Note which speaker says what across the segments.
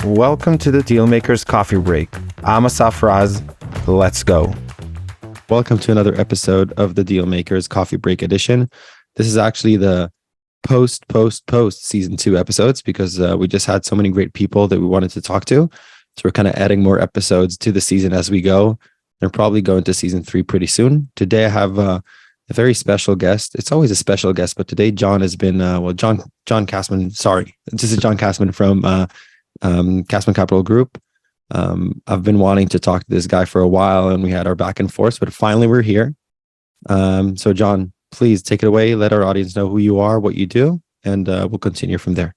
Speaker 1: Welcome to the Dealmakers Coffee Break. I'm Asaf Raz. Let's go.
Speaker 2: Welcome to another episode of the Dealmakers Coffee Break edition. This is actually the post season 2 episodes because we just had so many great people that we wanted to talk to. So we're kind of adding more episodes to the season as we go. They're probably going to season 3 pretty soon. Today I have a very special guest. It's always a special guest, but today John has been, John Casmon, sorry. This is John Casmon from Casmon Capital Group. I've been wanting to talk to this guy for a while and we had our back and forth, but finally we're here. So John, please take it away. Let our audience know who you are, what you do, and we'll continue from there.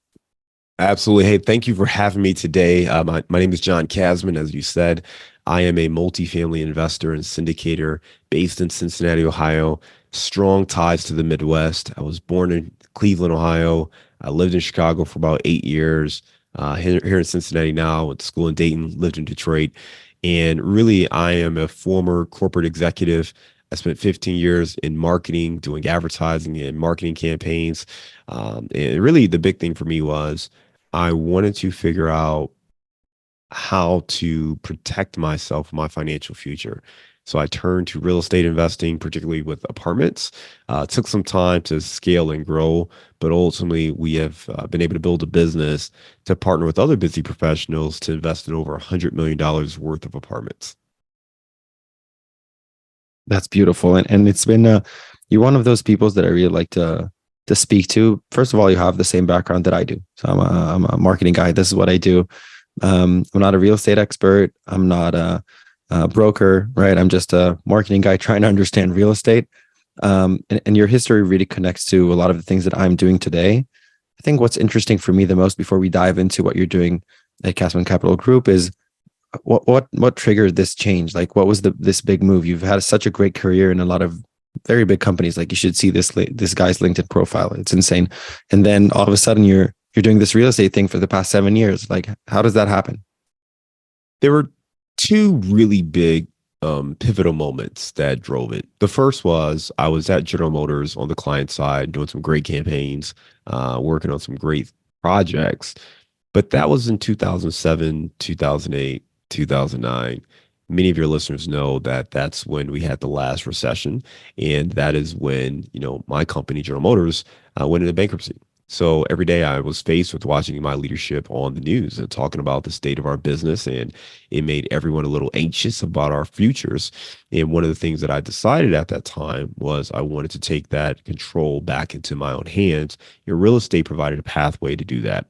Speaker 3: Absolutely. Hey, thank you for having me today. My name is John Casmon. As you said, I am a multifamily investor and syndicator based in Cincinnati, Ohio. Strong ties to the Midwest. I was born in Cleveland, Ohio. I lived in Chicago for about 8 years. Here in Cincinnati now, went to school in Dayton, lived in Detroit. And really, I am a former corporate executive. I spent 15 years in marketing, doing advertising and marketing campaigns. And really, the big thing for me was I wanted to figure out how to protect myself, my financial future. So I turned to real estate investing, particularly with apartments. It took some time to scale and grow, but ultimately we have been able to build a business to partner with other busy professionals to invest in over $100 million worth of apartments.
Speaker 2: That's beautiful. And it's been, you're one of those people that I really like to speak to. First of all, you have the same background that I do. So I'm a marketing guy. This is what I do. I'm not a real estate expert. I'm not a broker, right? I'm just a marketing guy trying to understand real estate. And your history really connects to a lot of the things that I'm doing today. I think what's interesting for me the most before we dive into what you're doing at Casmon Capital Group is what triggered this change? Like, what was this big move? You've had such a great career in a lot of very big companies. Like, you should see this guy's LinkedIn profile. It's insane. And then all of a sudden you're doing this real estate thing for the past 7 years. Like, how does that happen?
Speaker 3: There were two really big pivotal moments that drove it. The first was I was at General Motors on the client side doing some great campaigns, working on some great projects. But that was in 2007, 2008, 2009. Many of your listeners know that that's when we had the last recession. And that is when, my company, General Motors, went into bankruptcy. So every day I was faced with watching my leadership on the news and talking about the state of our business, and it made everyone a little anxious about our futures. And one of the things that I decided at that time was I wanted to take that control back into my own hands. Your real estate provided a pathway to do that.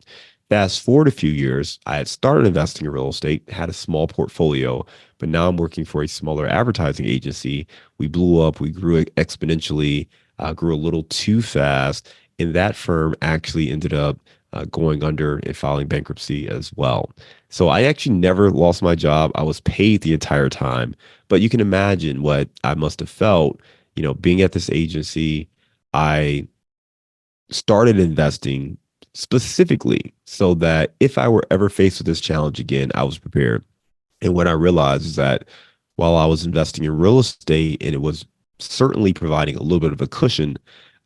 Speaker 3: Fast forward a few years, I had started investing in real estate, had a small portfolio, but now I'm working for a smaller advertising agency. We blew up, we grew exponentially, grew a little too fast. And that firm actually ended up going under and filing bankruptcy as well. So I actually never lost my job. I was paid the entire time. But you can imagine what I must have felt, being at this agency. I started investing specifically so that if I were ever faced with this challenge again, I was prepared. And what I realized is that while I was investing in real estate and it was certainly providing a little bit of a cushion,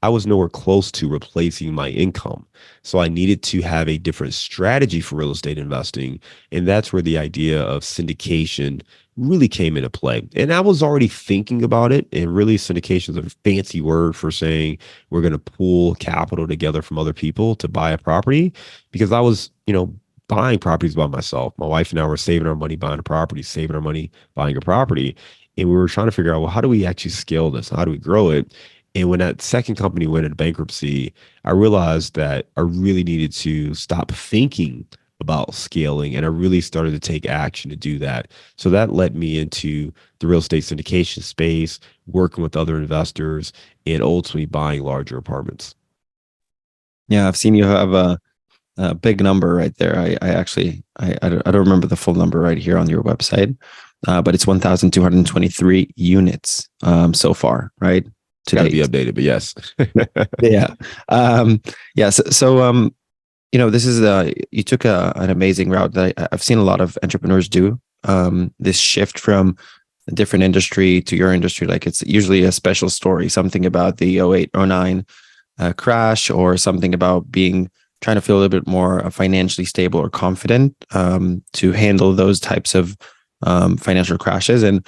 Speaker 3: I was nowhere close to replacing my income. So I needed to have a different strategy for real estate investing. And that's where the idea of syndication really came into play. And I was already thinking about it. And really, syndication is a fancy word for saying we're going to pool capital together from other people to buy a property, because I was, buying properties by myself. My wife and I were saving our money buying a property, saving our money buying a property. And we were trying to figure out, well, how do we actually scale this? How do we grow it? And when that second company went into bankruptcy, I realized that I really needed to stop thinking about scaling, and I really started to take action to do that. So that led me into the real estate syndication space, working with other investors, and ultimately buying larger apartments.
Speaker 2: Yeah, I've seen you have a big number right there. I don't remember the full number right here on your website, but it's 1,223 units so far, right?
Speaker 3: Got to be updated, but yes.
Speaker 2: Yeah. So, this is you took an amazing route that I've seen a lot of entrepreneurs do. This shift from a different industry to your industry, like it's usually a special story, something about the 08, 09 crash, or something about being trying to feel a little bit more financially stable or confident to handle those types of financial crashes. And,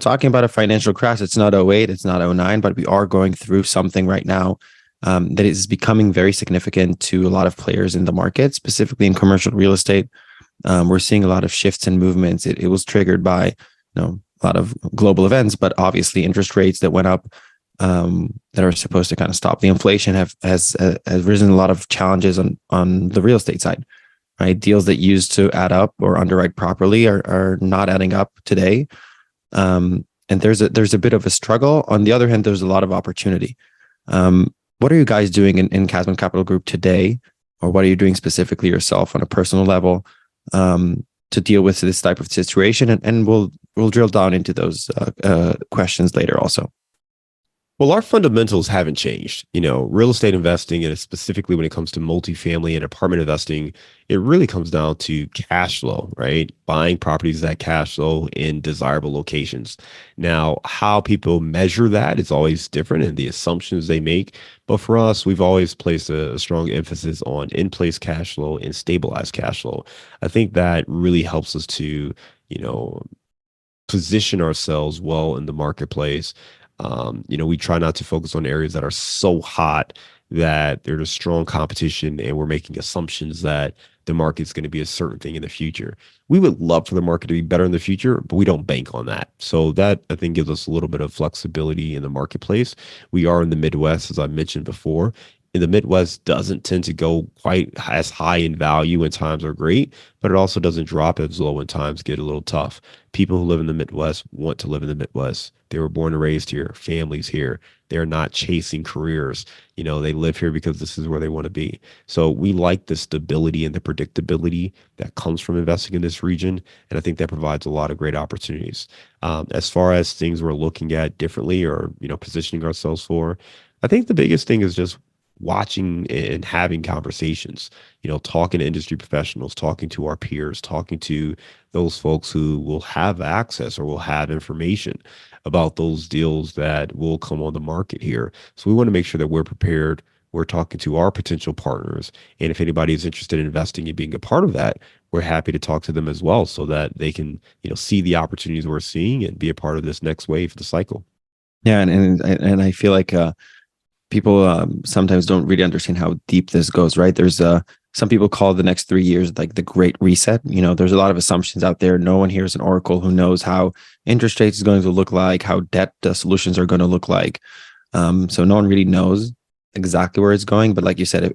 Speaker 2: talking about a financial crash, it's not '08, it's not '09, but we are going through something right now that is becoming very significant to a lot of players in the market, specifically in commercial real estate. We're seeing a lot of shifts and movements. It was triggered by, a lot of global events, but obviously interest rates that went up that are supposed to kind of stop the inflation has risen a lot of challenges on the real estate side, right? Deals that used to add up or underwrite properly are not adding up today. And there's a bit of a struggle. On the other hand, there's a lot of opportunity. What are you guys doing in Casmon Capital Group today, or what are you doing specifically yourself on a personal level to deal with this type of situation? And we'll drill down into those questions later also.
Speaker 3: Well, our fundamentals haven't changed. Real estate investing, and specifically when it comes to multifamily and apartment investing, it really comes down to cash flow, right? Buying properties that cash flow in desirable locations. Now, how people measure that is always different and the assumptions they make. But for us, we've always placed a strong emphasis on in-place cash flow and stabilized cash flow. I think that really helps us to, position ourselves well in the marketplace. We try not to focus on areas that are so hot that there's a strong competition and we're making assumptions that the market's going to be a certain thing in the future. We would love for the market to be better in the future, but we don't bank on that. So that, I think, gives us a little bit of flexibility in the marketplace. We are in the Midwest, as I mentioned before. In the Midwest doesn't tend to go quite as high in value when times are great, but it also doesn't drop as low when times get a little tough. People who live in the Midwest want to live in the Midwest. They were born and raised here, families here. They're not chasing careers. They live here because this is where they want to be. So we like the stability and the predictability that comes from investing in this region. And I think that provides a lot of great opportunities. As far as things we're looking at differently or, positioning ourselves for, I think the biggest thing is just watching and having conversations, talking to industry professionals, talking to our peers, talking to those folks who will have access or will have information about those deals that will come on the market here. So we want to make sure that we're prepared. We're talking to our potential partners. And if anybody is interested in investing and being a part of that, we're happy to talk to them as well so that they can, see the opportunities we're seeing and be a part of this next wave of the cycle.
Speaker 2: Yeah. And I feel like, people sometimes don't really understand how deep this goes, right? There's some people call the next 3 years like the Great Reset. There's a lot of assumptions out there. No one here is an oracle who knows how interest rates is going to look like, how debt solutions are going to look like. So no one really knows exactly where it's going. But like you said,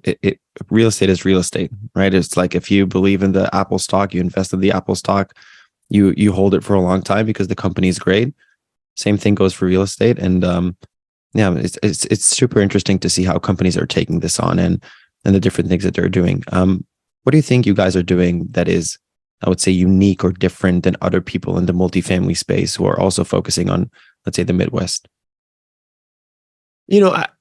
Speaker 2: real estate is real estate, right? It's like if you believe in the Apple stock, you invest in the Apple stock, you hold it for a long time because the company is great. Same thing goes for real estate. And yeah, it's super interesting to see how companies are taking this on and the different things that they're doing. What do you think you guys are doing that is, I would say, unique or different than other people in the multifamily space who are also focusing on, let's say, the Midwest?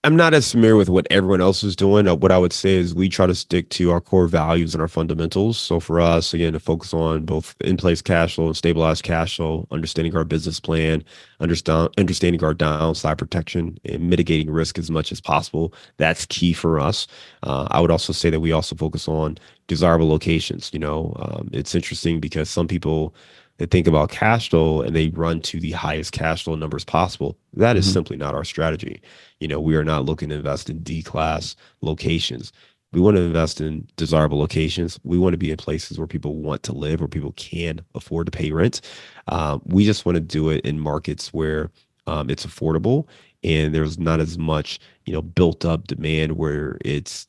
Speaker 3: I'm not as familiar with what everyone else is doing. What I would say is we try to stick to our core values and our fundamentals. So for us, again, to focus on both in-place cash flow and stabilized cash flow, understanding our business plan, understanding our downside protection, and mitigating risk as much as possible. That's key for us. I would also say that we also focus on desirable locations. It's interesting because some people, they think about cash flow and they run to the highest cash flow numbers possible. That is simply not our strategy. We are not looking to invest in D-class locations. We want to invest in desirable locations. We want to be in places where people want to live, where people can afford to pay rent. We just want to do it in markets where it's affordable and there's not as much, built up demand where it's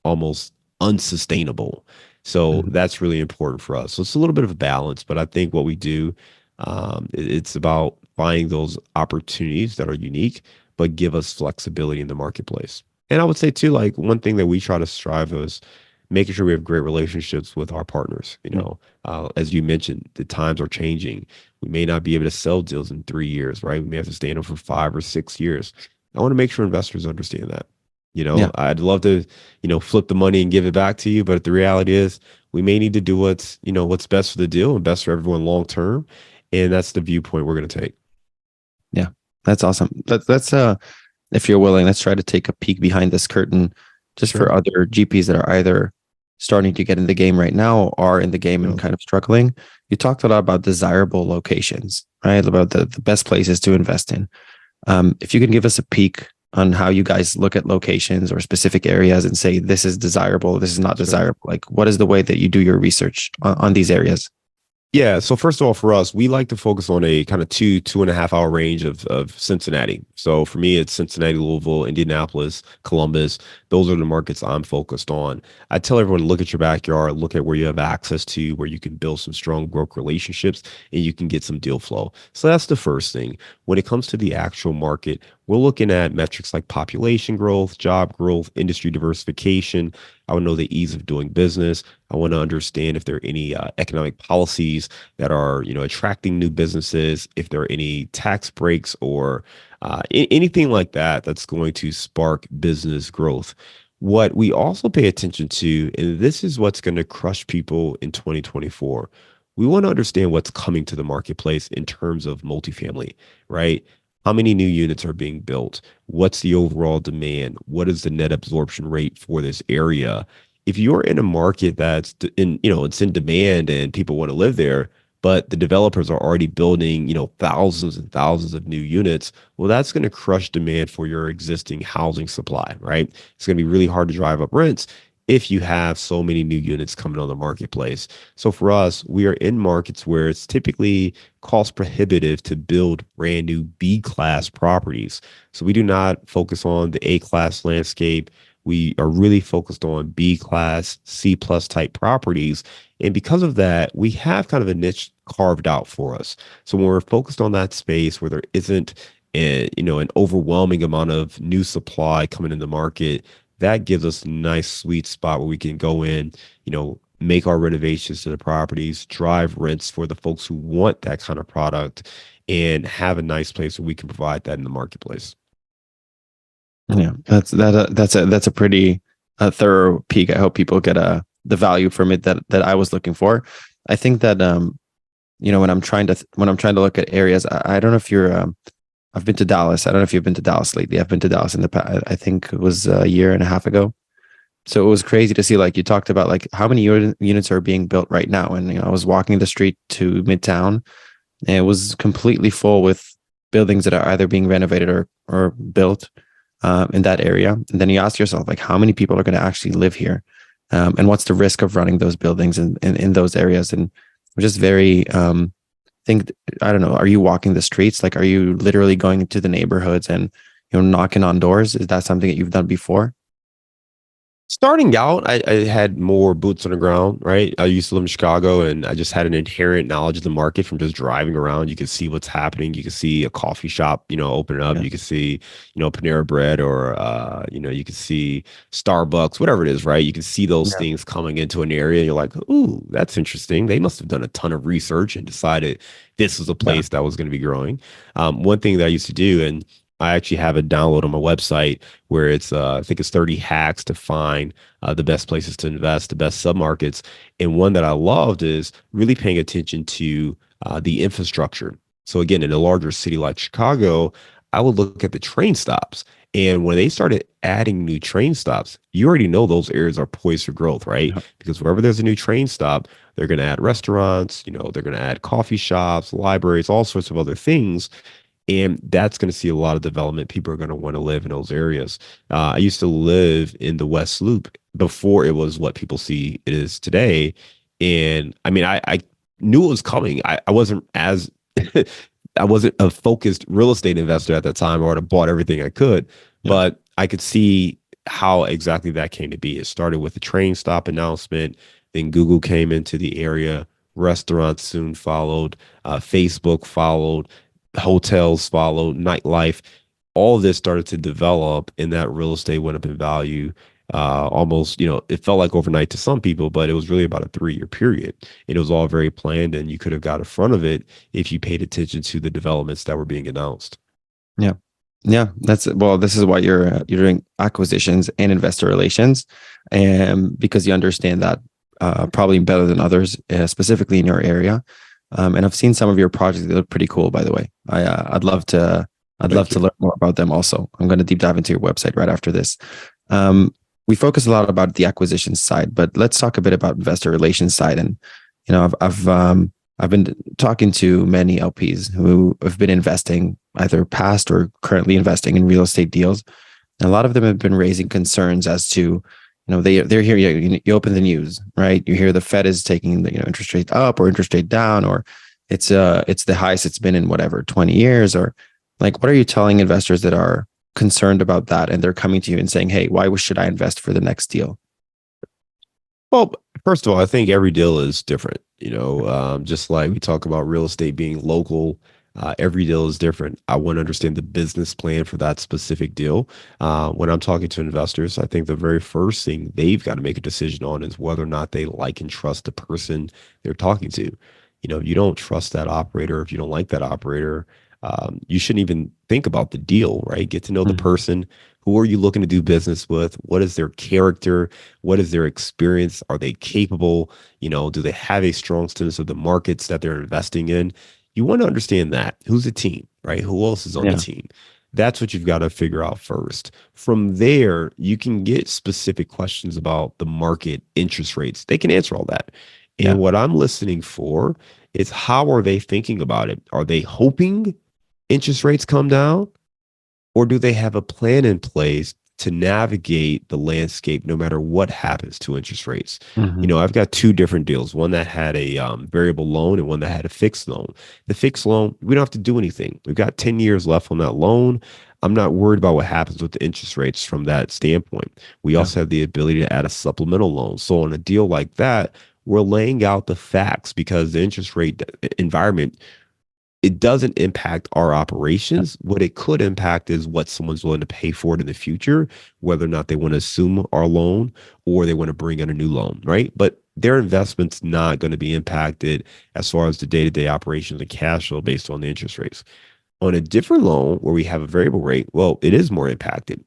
Speaker 3: almost unsustainable. So that's really important for us. So it's a little bit of a balance, but I think what we do, it's about finding those opportunities that are unique, but give us flexibility in the marketplace. And I would say too, like one thing that we try to strive is making sure we have great relationships with our partners. As you mentioned, the times are changing. We may not be able to sell deals in 3 years, right? We may have to stay in them for 5 or 6 years. I want to make sure investors understand that.
Speaker 2: Yeah.
Speaker 3: I'd love to, flip the money and give it back to you. But the reality is we may need to do what's best for the deal and best for everyone long term. And that's the viewpoint we're going to take.
Speaker 2: Yeah, that's awesome. Let's if you're willing, let's try to take a peek behind this curtain just
Speaker 3: Sure.
Speaker 2: for other GPs that are either starting to get in the game right now or in the game and kind of struggling. You talked a lot about desirable locations, right? About the best places to invest in. If you can give us a peek on how you guys look at locations or specific areas and say, this is desirable, this is not
Speaker 3: Sure.
Speaker 2: desirable. Like, what is the way that you do your research on these areas?
Speaker 3: Yeah. So first of all, for us, we like to focus on a kind of 2.5 hour range of Cincinnati. So for me, it's Cincinnati, Louisville, Indianapolis, Columbus. Those are the markets I'm focused on. I tell everyone, look at your backyard, look at where you have access to, where you can build some strong broker relationships and you can get some deal flow. So that's the first thing. When it comes to the actual market, we're looking at metrics like population growth, job growth, industry diversification. I would know the ease of doing business. I want to understand if there are any economic policies that are, attracting new businesses, if there are any tax breaks or anything like that that's going to spark business growth. What we also pay attention to, and this is what's going to crush people in 2024, we want to understand what's coming to the marketplace in terms of multifamily, right? How many new units are being built? What's the overall demand? What is the net absorption rate for this area? If you're in a market that's it's in demand and people want to live there, but the developers are already building, thousands and thousands of new units, well, that's going to crush demand for your existing housing supply, right? It's going to be really hard to drive up rents if you have so many new units coming on the marketplace. So for us, we are in markets where it's typically cost prohibitive to build brand new B class properties. So we do not focus on the A class landscape. We are really focused on B class, C plus type properties. And because of that, we have kind of a niche carved out for us. So when we're focused on that space where there isn't an overwhelming amount of new supply coming in the market, that gives us a nice sweet spot where we can go in, make our renovations to the properties, drive rents for the folks who want that kind of product, and have a nice place where we can provide that in the marketplace.
Speaker 2: Yeah, that's a pretty thorough peek. I hope people get the value from it that I was looking for. I think that when I'm trying to look at areas, I don't know if you're I've been to Dallas. I don't know if you've been to Dallas lately. I've been to Dallas in the past. I think it was a year and a half ago. So it was crazy to see, like you talked about, like how many units are being built right now. And I was walking the street to Midtown, and it was completely full with buildings that are either being renovated or built in that area. And then you ask yourself, like, how many people are going to actually live here, and what's the risk of running those buildings in those areas? And just very I don't know, are you walking the streets? Like, are you literally going into the neighborhoods and, knocking on doors? Is that something that you've done before?
Speaker 3: Starting out, I had more boots on the ground, right? I used to live in Chicago and I just had an inherent knowledge of the market from just driving around. You could see what's happening. You could see a coffee shop, open up.
Speaker 2: Yeah.
Speaker 3: You could see, Panera Bread or, you could see Starbucks, whatever it is, right? You can see those
Speaker 2: Yeah.
Speaker 3: things coming into an area. You're like, ooh, that's interesting. They must have done a ton of research and decided this was a
Speaker 2: Yeah.
Speaker 3: place that was going to be growing. One thing that I used to do, and I actually have a download on my website where it's I think it's 30 hacks to find the best places to invest, the best submarkets. And one that I loved is really paying attention to the infrastructure. So again, in a larger city like Chicago, I would look at the train stops. And when they started adding new train stops, you already know those areas are poised for growth, right?
Speaker 2: Yeah.
Speaker 3: Because wherever there's a new train stop, they're going to add restaurants, they're going to add coffee shops, libraries, all sorts of other things. And that's going to see a lot of development. People are going to want to live in those areas. I used to live in the West Loop before it was what people see it is today. And I mean, I knew it was coming. I wasn't as I wasn't a focused real estate investor at that time, or I'd have bought everything I could,
Speaker 2: Yeah.
Speaker 3: but I could see how exactly that came to be. It started with the train stop announcement. Then Google came into the area. Restaurants soon followed. Facebook followed, hotels followed, nightlife. All of this started to develop, and that real estate went up in value. Almost, it felt like overnight to some people, but it was really about a 3-year period. It was all very planned, and you could have got in front of it if you paid attention to the developments that were being announced.
Speaker 2: Yeah. Yeah. This is why you're doing acquisitions and investor relations, and because you understand that probably better than others, specifically in your area. And I've seen some of your projects. They look pretty cool, by the way. I'd love to
Speaker 3: Thank you.
Speaker 2: learn more about them also. I'm going to deep dive into your website right after this. we focus a lot about the acquisition side, but let's talk a bit about investor relations side. And I've been talking to many LPs who have been investing, either past or currently investing in real estate deals. And a lot of them have been raising concerns as to, they're here. You open the news, right? You hear the Fed is taking the interest rate up or interest rate down, or it's the highest it's been in whatever 20 years, or like, what are you telling investors that are concerned about that, and they're coming to you and saying, hey, why should I invest for the next deal?
Speaker 3: Well, first of all, I think every deal is different. Just like we talk about real estate being local, every deal is different. I want to understand the business plan for that specific deal. When I'm talking to investors, I think the very first thing they've got to make a decision on is whether or not they like and trust the person they're talking to. If you don't trust that operator, if you don't like that operator, you shouldn't even think about the deal, right? Get to know the person. Who are you looking to do business with? What is their character? What is their experience? Are they capable? Do they have a strong sense of the markets that they're investing in? You want to understand that. Who's the team, right? Who else is on the team? That's what you've got to figure out first. From there, you can get specific questions about the market, interest rates. They can answer all that. And what I'm listening for is, how are they thinking about it? Are they hoping interest rates come down? Or do they have a plan in place to navigate the landscape no matter what happens to interest rates? I've got two different deals, one that had a variable loan and one that had a fixed loan. The fixed loan, we don't have to do anything. We've got 10 years left on that loan. I'm not worried about what happens with the interest rates from that standpoint. We also have the ability to add a supplemental loan. So on a deal like that, we're laying out the facts, because the interest rate environment, it doesn't impact our operations. What it could impact is what someone's willing to pay for it in the future, whether or not they want to assume our loan or they want to bring in a new loan, right? But their investment's not going to be impacted as far as the day-to-day operations and cash flow based on the interest rates. On a different loan where we have a variable rate, well, it is more impacted.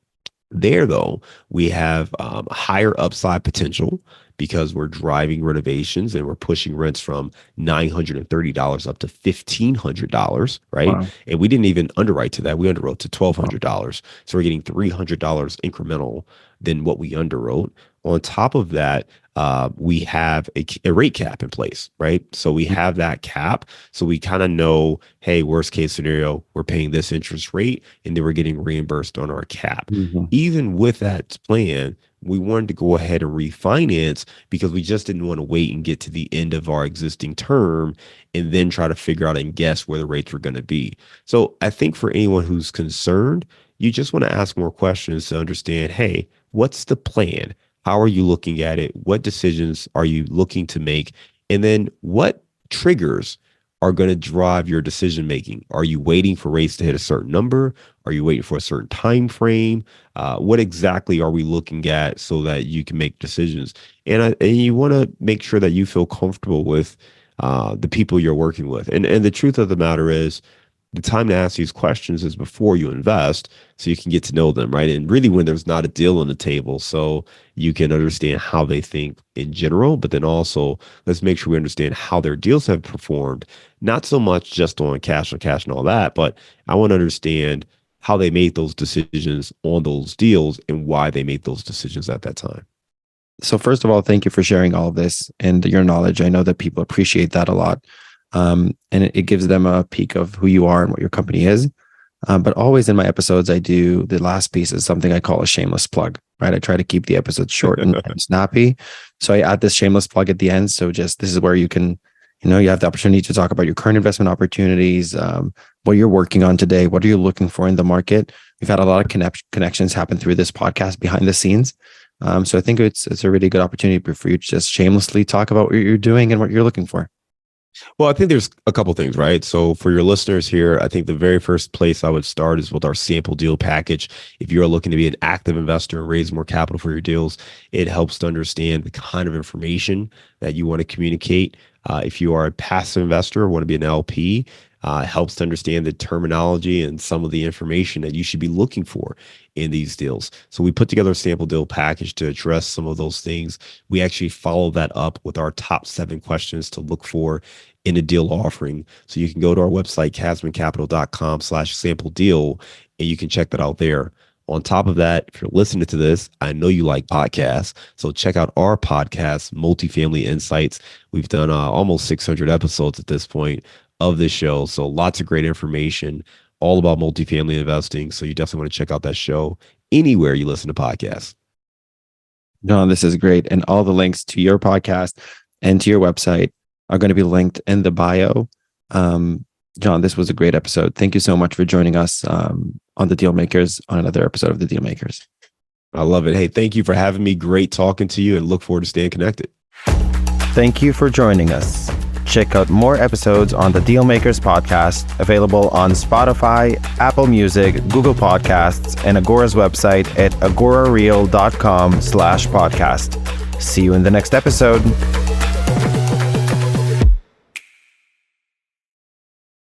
Speaker 3: There, though, we have higher upside potential because we're driving renovations and we're pushing rents from $930 up to $1,500, right?
Speaker 2: Wow.
Speaker 3: And we didn't even underwrite to that. We underwrote to $1,200. So we're getting $300 incremental than what we underwrote. On top of that, we have a rate cap in place, right? So we have that cap. So we kind of know, hey, worst case scenario, we're paying this interest rate and then we're getting reimbursed on our cap. Even with that plan, we wanted to go ahead and refinance because we just didn't want to wait and get to the end of our existing term and then try to figure out and guess where the rates were going to be. So I think for anyone who's concerned, you just want to ask more questions to understand, hey, what's the plan? How are you looking at it? What decisions are you looking to make? And then what triggers are going to drive your decision making? Are you waiting for rates to hit a certain number? Are you waiting for a certain time frame? What exactly are we looking at so that you can make decisions? And you want to make sure that you feel comfortable with the people you're working with. And the truth of the matter is, the time to ask these questions is before you invest, so you can get to know them, right? And really when there's not a deal on the table, so you can understand how they think in general, but then also let's make sure we understand how their deals have performed, not so much just on cash and all that, but I want to understand how they made those decisions on those deals and why they made those decisions at that time.
Speaker 2: So first of all, thank you for sharing all of this and your knowledge. I know that people appreciate that a lot. And it gives them a peek of who you are and what your company is. But always in my episodes, I do the last piece is something I call a shameless plug, right? I try to keep the episodes short and snappy. So I add this shameless plug at the end. So just, this is where you can, you have the opportunity to talk about your current investment opportunities, what you're working on today, what are you looking for in the market? We've had a lot of connections happen through this podcast behind the scenes. So I think it's a really good opportunity for you to just shamelessly talk about what you're doing and what you're looking for.
Speaker 3: Well, I think there's a couple things, right? So for your listeners here, I think the very first place I would start is with our sample deal package. If you're looking to be an active investor and raise more capital for your deals, it helps to understand the kind of information that you want to communicate. If you are a passive investor or want to be an LP, it helps to understand the terminology and some of the information that you should be looking for in these deals. So we put together a sample deal package to address some of those things. We actually follow that up with our top 7 questions to look for in a deal offering. So you can go to our website, casmoncapital.com/sample deal, and you can check that out there. On top of that, if you're listening to this, I know you like podcasts. So check out our podcast, Multifamily Insights. We've done almost 600 episodes at this point of this show. So lots of great information all about multifamily investing. So you definitely want to check out that show anywhere you listen to podcasts.
Speaker 2: John, this is great. And all the links to your podcast and to your website are going to be linked in the bio. John, this was a great episode. Thank you so much for joining us on the Dealmakers, on another episode of the Dealmakers.
Speaker 3: I love it. Hey, thank you for having me. Great talking to you, and look forward to staying connected.
Speaker 1: Thank you for joining us. Check out more episodes on the Dealmakers podcast, available on Spotify, Apple Music, Google Podcasts, and Agora's website at agorareal.com/podcast. See you in the next episode.